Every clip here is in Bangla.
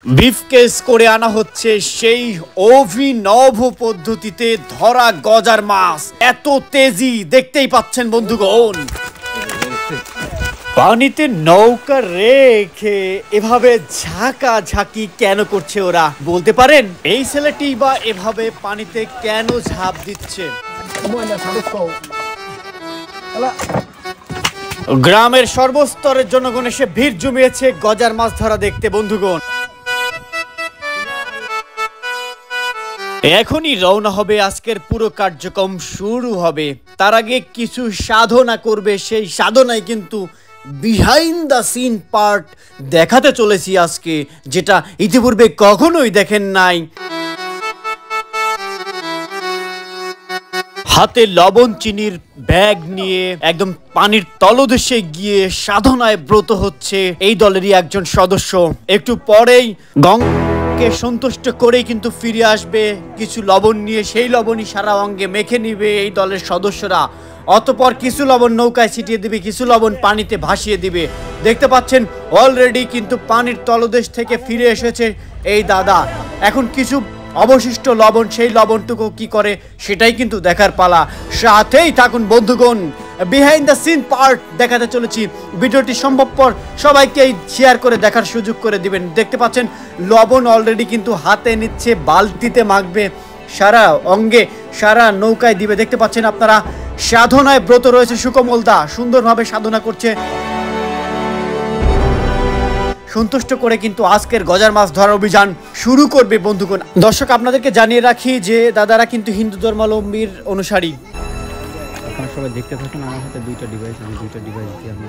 বিফকেস করে আনা হচ্ছে সেই অভিনব পদ্ধতিতে ধরা গজার মাছ। এত তেজি দেখতেই পাচ্ছেন বন্ধুগণ। পানিতে নৌকা রেখে এভাবে ঝাঁকাঝাঁকি কেন করছে ওরা বলতে পারেন? এই ছেলেটি বা এভাবে পানিতে কেন ঝাঁপ দিচ্ছে? গ্রামের সর্বস্তরের জনগণ এসে ভিড় জমিয়েছে গজার মাছ ধরা দেখতে বন্ধুগণ। এখনই রওনা হবে, আজকের পুরো কার্যক্রম শুরু হবে। তার আগে কিছু সাধনা করবে, সেই সাধনায় কিন্তু বিহাইন্ড দ্য সিন পার্ট দেখাতে চলেছি আজকে, যেটা ইতিপূর্বে কখনোই দেখেন নাই। হাতে লবণ চিনির ব্যাগ নিয়ে একদম পানির তলদেশে গিয়ে সাধনায় ব্রত হচ্ছে এই দলেরই একজন সদস্য। একটু পরেই গঙ্গাকে সন্তুষ্ট করেই কিন্তু ফিরে আসবে কিছু লবণ নিয়ে, সেই লবণই সারা অঙ্গে মেখে নিবে এই দলের সদস্যরা। অতঃপর কিছু লবণ নৌকায় ছিটিয়ে দিবে, কিছু লবণ পানিতে ভাসিয়ে দিবে। দেখতে পাচ্ছেন অলরেডি কিন্তু পানির তলদেশ থেকে ফিরে এসেছে এই দাদা। এখন কিছু অবশিষ্ট লবণ, সেই লবণটুকু কি করে সেটাই কিন্তু দেখার পালা। সাথেই থাকুন বন্ধুগণ, বিহাইন্ড দ্য সিন পার্ট দেখাতে চলেছি। ভিডিওটি সম্ভবপর সবাইকে শেয়ার করে দেখার সুযোগ করে দিবেন। দেখতে পাচ্ছেন লবণ অলরেডি কিন্তু হাতে নিচ্ছে, বালতিতে মাখবে, সারা অঙ্গে সারা নৌকায় দিবে। দেখতে পাচ্ছেন আপনারা সাধনায় ব্রত রয়েছে সুকমল দা, সুন্দরভাবে সাধনা করছে। সন্তুষ্ট করে কিন্তু আজকের গজার মাছ ধরার অভিযান শুরু করবে বন্ধুগণ। দর্শক আপনাদেরকে জানিয়ে রাখি যে দাদারা কিন্তু হিন্দু ধর্মাবলম্বীর অনুসারী। আপনারা সবাই দেখতে থাকুন। আমার হাতে দুইটা ডিভাইস, আমি দুইটা ডিভাইস দিয়ে আমি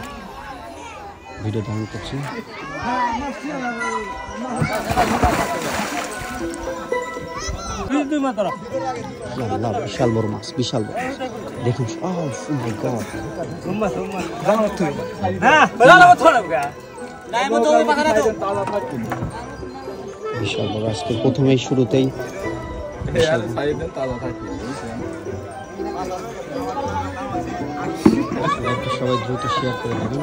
ভিডিও ধারণ করছি। বিশাল বড় মাছ, বিশাল বড় মাছ দেখুন। বিশাল বড়, আজকে প্রথমেই শুরুতেই সবাই দ্রুত শেয়ার করে দেবেন।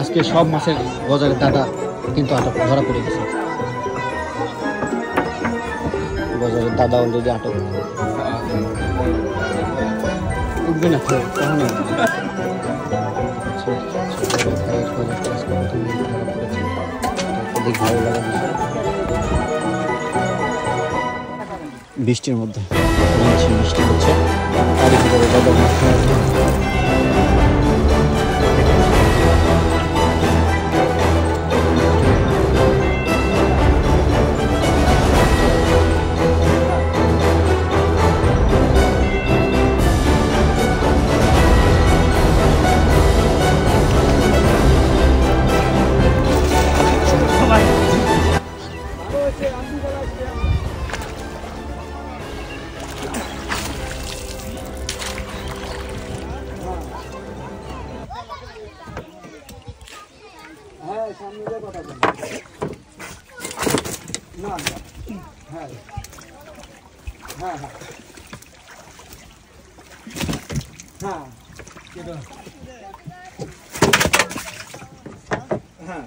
আজকে সব মাছের গজারের দাদা কিন্তু আটক ধরা পড়ে গেছে। গজারের দাদা অলরেডি আটক। উঠবে না তো কখনই। বৃষ্টির মধ্যে বৃষ্টি হচ্ছে, তারই ভিতরে হ্যাঁ